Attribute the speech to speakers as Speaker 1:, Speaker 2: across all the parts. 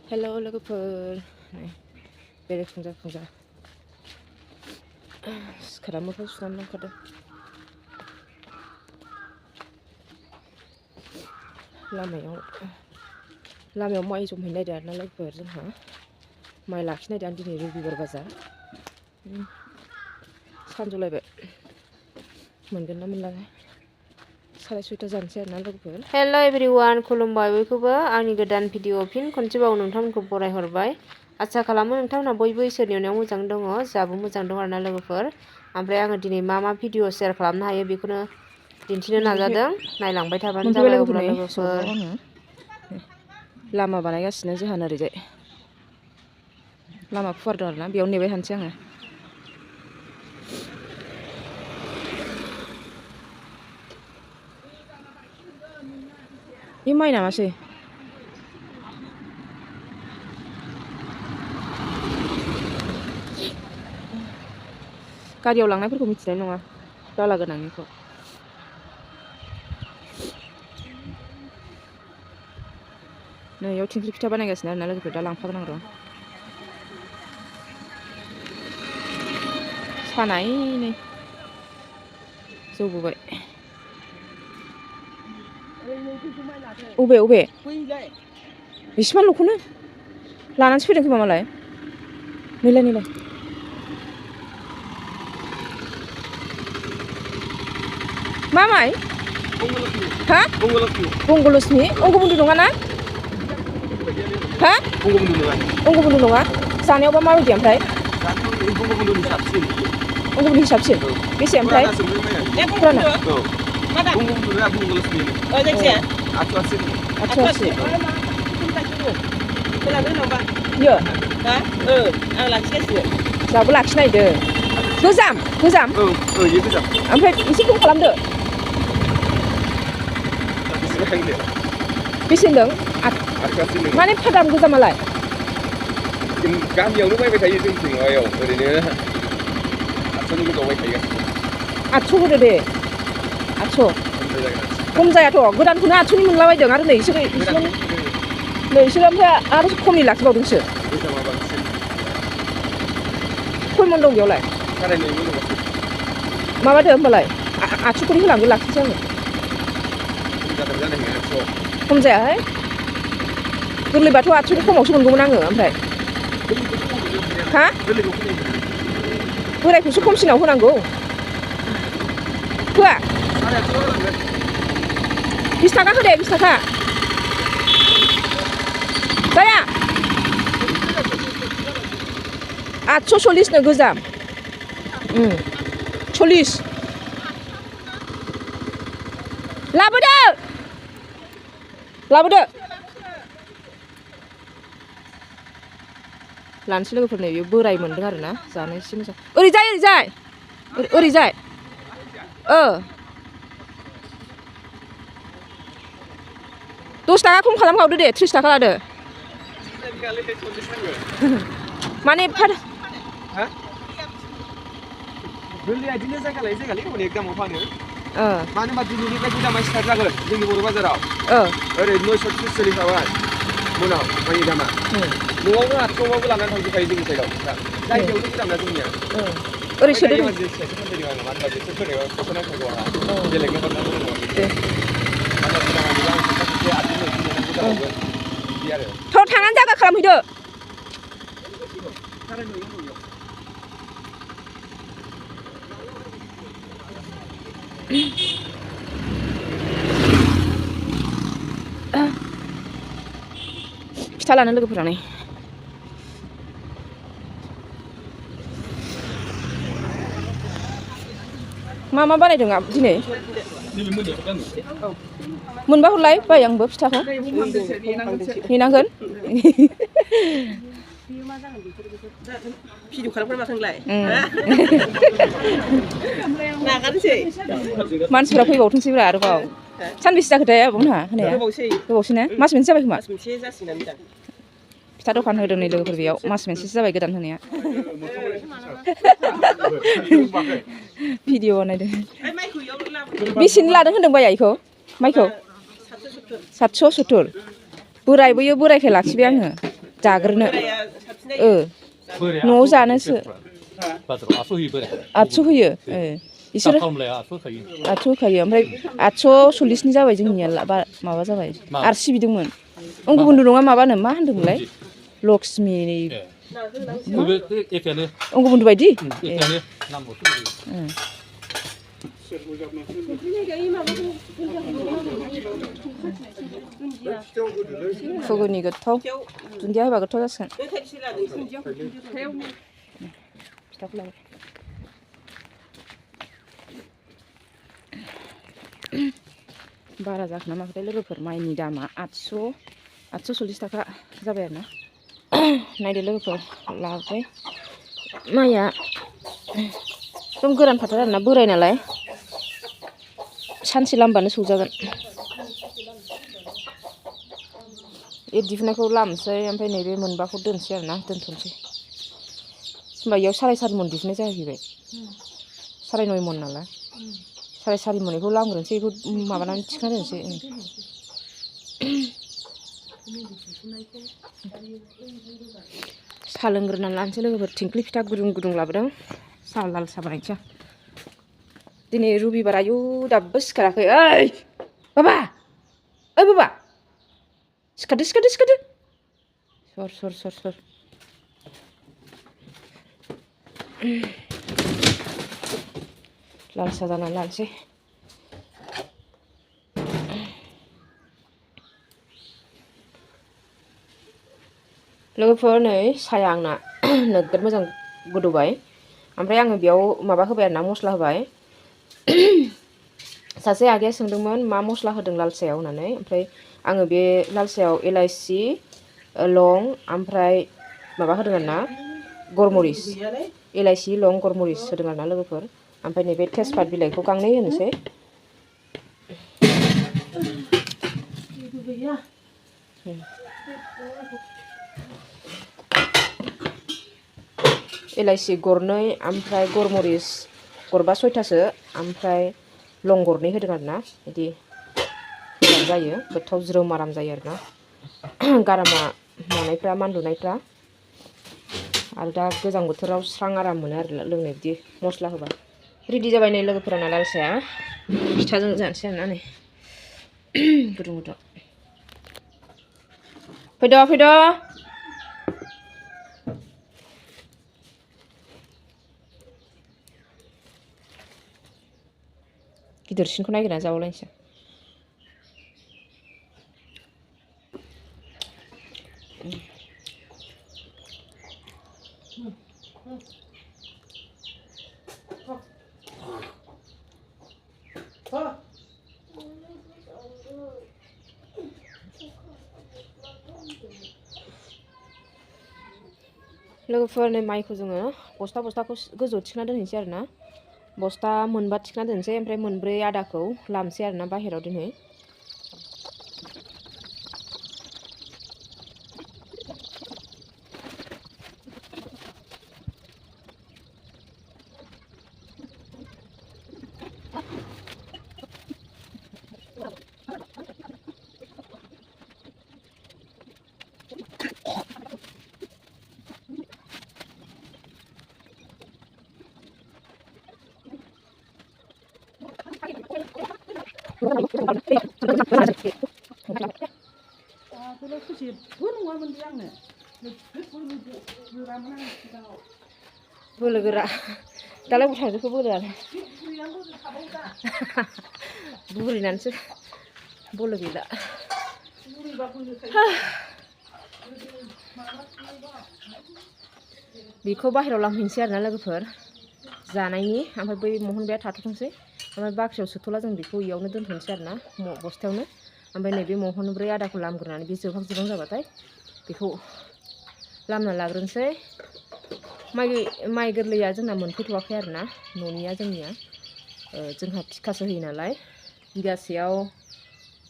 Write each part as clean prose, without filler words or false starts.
Speaker 1: Hello लोगोफोर बेरे फुंजा सिखारा मोखां सुनानै ओंखारदों लामायाव माइ जमहैनो नागिरदों आरोना लोगोफोर जोंहा माइ लाखिनायदों दिनै रबिबार बाजार सानजौलायबाय मोनगोन ना मोनलाङा 6:30 जानोसै आरोना लोगोफोर हेलो एभरिवान खुलुमबाय बयखौबो आंनि गोदान भिडिअ फिन खनसेबाव नोंथांमोनखौ बरायहरबाय आसा खालामो नोंथांमोना बयबो इसोरनि अननायाव मोजां दङ जाबो मोजां दं आरोना लोगोफोर ओमफ्राय आङो दिनै मा भिडिअ शेयार खालामनो हायो बेखौनो दिन्थिनो नाजादों नायलांबाय थाबानो जाबाय अब्ला लोगोफोर लामा बानायगासिनो जोंहा ओरैजाय लामा फुवारदों आरोना बेयाव नेबाय थानोसै आङो ये माइ नामासै गारियाव लांनायफोरखौ मिथिनाय नङा दाला गोनांनिखौ नै याव थिंख्लि फिथा बानायगासिनो आरोना लोगोफोर दा लांफागोन आं र' सानायनै जौबोबाय अबे इसिबांल'खौनो लानानैसो फैदों खोमा मालाय नैलाय मा माइ हा बंगलक्ष्मि अंगबन्धु नङा ना हा अंगबन्धु नङा जानायावबा माबायदि ओमफ्राय अंगबन्धु साबसिन बेसे ओमफ्राय फुराना यो जाबो लाखिनायदो गोजाम ओमफ्राय एसे खम खालामदो बेसे होनदों माने एफा दाम गोजामालाय
Speaker 2: गामियावनो बायबाय थायो जोंथिं माबायाव ओरैनो 800नि गोजौआव बायखायो
Speaker 1: 800 होदो दे 800 खम जायाथ' गोदानखौनो 800नि मोनलाबायदों आरो नै इसोरो ओमफ्राय आरो खमनि लाखिबावदोंसो खयमन दं बेयावलाय माबादो होमबालाय 800 खरि होलांदो लाखिनोसै आङो खम जायाहाय गोरलैबाथ' 800नि खमावसो मोनगौमोन आङो ओमफ्राय हा बोरायखौसो खमसिनाव होनांगौ होआ 20 थाखा होदे 20 थाखा जाया 840 नो गोजाम 40 लाबोदो लानोसै लोगोफोर नै बोराय मोनदों आरोना जानो एसे मोजां ओरैजाय 10 थाखा खम खालामबावदो दे 30 थाखा लादो माने
Speaker 2: गोरलैया बिदिनो जायगा लायै जायगालै अनेक दामाव फानो मानो होनबा दिनैनिफ्राय दामा स्टार्ट जागोन जोंनि बर' बाजाराव ओरै 930 सोलिखाबाय मनाव माइनि दामा न'आवनो 800बाबो लानानै थांजोबखायो जोंनि साइडआव जायगायावनो दामना जोंनिया
Speaker 1: ओरै सोदो
Speaker 2: मानो होनबा बिसोर फोनायाव खस्थ' नांथारगौ आंहा बेलेगनो हरनांगौ दङ दे
Speaker 1: थांनानै जागा खालामहैदो फिथा लानो लोगोफोरा नै मा बानायदों दिनै मोनबा हरलाय बाय आंबो फिथाखौ नेनांगोन
Speaker 3: भिडिअ खालामफोर माथोंलाय नागारनोसै
Speaker 1: मानसिफोरा फैबावथोंसैब्रा आरोबाव सानबेसे जाखोथाय आब'मोनहा होनाया गोबावसै ना मास मोनसे जाबाय खोमा फिथा दखान होदों नै लोगोफोर बेयाव मास मोनसेसो जाबाय गोदान होनाया भिडिअ बानायदों बेसेनि लादों होनदों बाया इखौ माइखौ 770 बोरायबोयो बोरायखाय लाखिबाय आङो जाग्रोनो
Speaker 3: बोराया साबसिन जायो
Speaker 1: न'आव जानोसो
Speaker 4: बाजाराव 800 होयो बोराया
Speaker 1: 800 होयो बिसोरो
Speaker 4: खामलाया 800 होखायो
Speaker 1: 800 होखायो ओमफ्राय 840नि जाबाय जोंनिया माबा जाबाय आरो सिबिदोंमोन अंगबन्धु नङा माबानो मा होनदोंमोनलाय लक्ष्मी
Speaker 4: एखेयानो
Speaker 1: अंगबन्धु बायदि
Speaker 4: एखेयानो नामल'सो
Speaker 1: फुगुनि गोथाव दुन्दिया होबा गोथाव जासिगोन बारा जाखोना माखोथाय लोगोफोर माइनि दामा 840 थाखा जाबाय आरोना नायदो लोगोफोर लाबाय माइया एकदम गोरान फाथार आरोना बोराय नालाय सानसे लामबानो सौजागोन बे दिहुननायखौ लामसै ओमफ्राय नैबे मोनबाखौ दोनसै आरोना दोनथ'नोसै होमबा इयाव 4.5 मन दिहुननाय जाहैबाय 9.5 मन नालाय 4.5 मन बेखौ लामग्रोनोसै बेखौ माबानानै थिखांना दोनसै साहा लोंग्रोनानै लानोसै लोगोफोर थिंख्लि फिथा गुदुं गुदुं लाबोदों साहा लाल साहा बानायनोसै दिनै रबिबार आयु दाबो सिखाराखै ओइ बाबा सिखारदो सर लाल साहा जानानै लानोसै लोगोफोर नै साया आंना नोगोद मोजां गोदौबाय ओमफ्राय आङो बेयाव माबा होबाय आरोना मस्ला होबाय सासे आगैया सोंदोंमोन मा मस्ला होदों लाल सायाव होननानै ओमफ्राय आङो बे लाल सायाव इलाइसि लं ओमफ्राय माबा होदों आरोना गरमरिस इलाइसि लं गरमरिस होदों आरोना लोगोफोर ओमफ्राय नैबे तेजपात बिलाइखौ गांनै होनोसै इलाइसि गरनै ओमफ्राय गरमरिस गरबा 6थासो ओमफ्राय लं गरनै होदों आरोना बिदि मोजां जायो गोथाव ज्रोम आराम जायो आरोना गारामा मावनायफ्रा मानलुनायफ्रा आरो दा गोजां बोथोराव स्रां आराम मोनो आरो लोंनो बिदि मस्ला होबा रेडि जाबाय नै लोगोफोराना लाल साया फिथाजों जानोसै आरोना नै गुदुं फैद' गिदिरसिनखौ नागिरनानै जाबावलायनोसै लोगोफोर नै माइखौ जोङो बस्थाखौ गोजौआव थिखोना दोनहैनोसै आरोना बस्ता मोनबा थिखोना दोनसै ओमफ्राय मोनब्रै आदाखौ लामसै आरोना बाहेरायाव दोनहै बोलो गोरा दालाय बबाव थांजोबखो बोलोआनो बुरिनानैसो बोलो गैला बेखौ बाहेरायाव लांफैनोसै आरोना लोगोफोर जानायनि ओमफ्राय बै महनबाया थाथ'थोंसै ओमफ्राय बाख्रियाव सोथ'ला जों बेखौ इयावनो दोनथ'नोसै आरोना बस्थायावनो ओमफ्राय नैबे महनब्रै आदाखौ लामग्रोनानै बे जोबहां जाबाथाय बेखौ लामना लाग्रोनोसै माइ गोरलैया जोंना मोनफैथ'वाखै आरोना न'निया जोंहा थिखासो होयो नालाय बिगासेयाव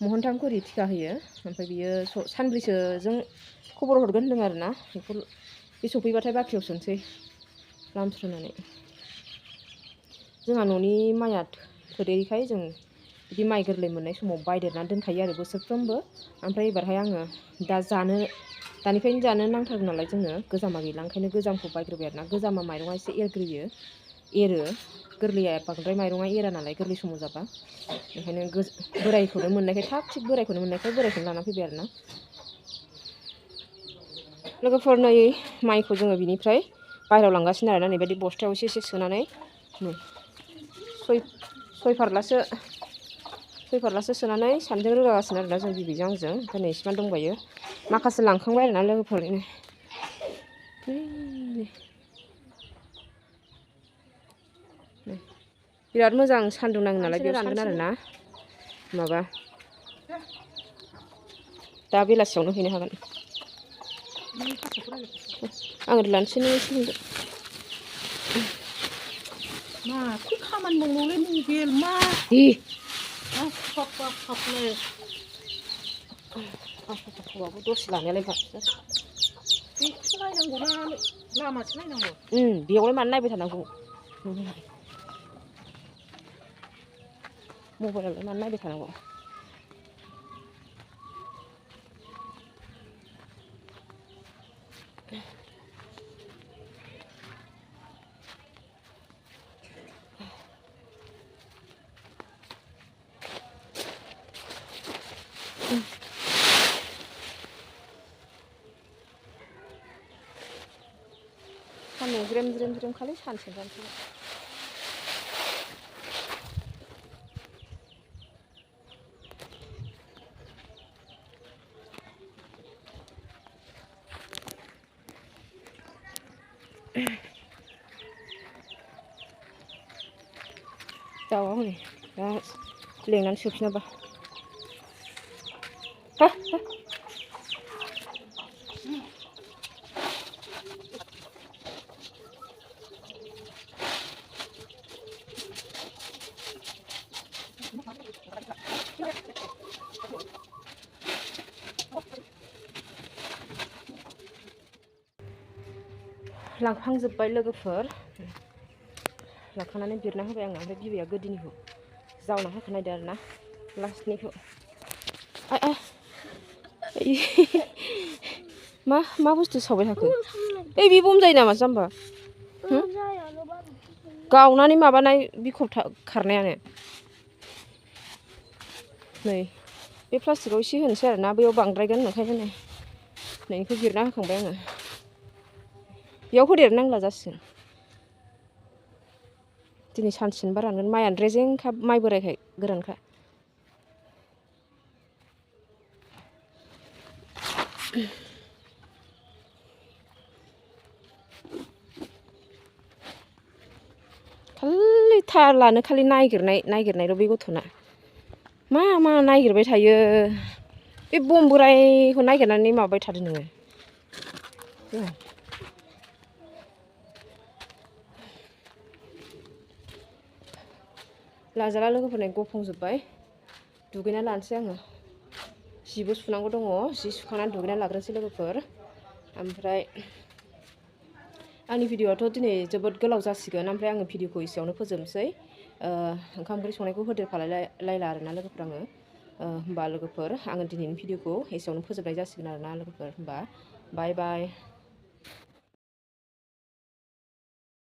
Speaker 1: महनथाम खरि थिखा होयो ओमफ्राय बियो सानब्रैसोजों खबर हरगोन होनदों आरोना बेखौ बे सफैबाथाय बाख्रियाव सोनोसै लामस्रोनानै जोंहा न'नि माइया थोदैखाय जों बिदि माइ गोरलै मोननाय समाव बायदेरनानै दोनखायो आरो बोसोरफ्रोमबो ओमफ्राय एबारहाय आङो दा दानिफ्रायनो जानो नांथारगौ नालाय जोंनो गोजामा गैला ओंखायनो गोजामखौ बायग्रोबाय आरोना गोजामा माइरङा एसे एरो गोरलैया बांद्राय माइरङा एरा नालाय गोरलै समाव जाबा ओंखायनो बोरायखौनो मोननायखाय थाब थिग बोरायखौनो मोननायखाय बोरायखौनो लाना फैबाय आरोना लोगोफोर नै माइखौ जोङो बिनिफ्राय बाहेरायाव लांगासिनो आरोना नैबायदि बस्थायाव एसे एसे सोनानै सय फारलासो सोनानै सानैजों रोगागासिनो आरोना जों बिबैजों आंजों ओमफ्राय नै इसिबां दंबायो माखासे लांखांबाय आरोना लोगोफोर बिराद मोजां सान्दुं नाङो नालाय बेयाव रानगोन आरोना माबा दा बेलासियावनो हैनो हागोन आं लानोसै नों एसे होनदो
Speaker 3: माथो खामानि मावनांगौलै मबाइल मा
Speaker 1: दसे लानायालाय
Speaker 3: बेखौसो नायनांगौना लामासो नायनांगौ
Speaker 1: बेयावलाय मानो नायबाय थानांगौ मबाइलावलाय मानो नायबाय थानांगौ सान्दुं ज्रेम ज्रेम ज्रेम खालि सानसे जानोसै दाउआ हनै दा लेंनानै सोफिनाबा लांखांजोब्बाय लोगोफोर लांखांनानै बिरना होबाय आङो ओमफ्राय बिबैया गोदोनिखौ जावना होखानायदो आरोना लास्टनिखौ मा बुस्थु सावबाय थाखो बे बम जायो नामा जाम्बा गावनानै माबानाय बिखब खारनायानो नै बे प्लास्टिकआव एसे होनोसै आरोना बैयाव बांद्रायगोन ओंखायनो नै बेखौ बिरना होखांबाय आङो बेयाव होदेरनांला जासिगोन दिनै सानसेनोबा रानगोन माइयानो रेजेंखा माइ बोरायखाय गोरानखा खालि थाल लानो खालि नागिरनायल' बे गथ'ना मा नागिरबाय थायो बे बम बोरायखौ नागिरनानै माबाबाय थादो नोङो लाजाला लोगोफोरनि गफंजोब्बाय दुगैना लानोसै आङो जिबो सुनांगौ दङ जि सुखांनानै दुगैना लाग्रोनोसै लोगोफोर ओमफ्राय आंनि भिडिअ'आथ' दिनै जोबोद गोलाव जासिगोन ओमफ्राय आङो भिडिअ'खौ एसेयावनो फोजोबनोसै ओंखाम ओंख्रि संनायखौ होदेरफालायला आरोना लोगोफोर आङो होमबा लोगोफोर आङो दिनैनि भिडिअ'खौ एसेयावनो फोजोबनाय जासिगोन आरोना लोगोफोर होमबा बाय बाय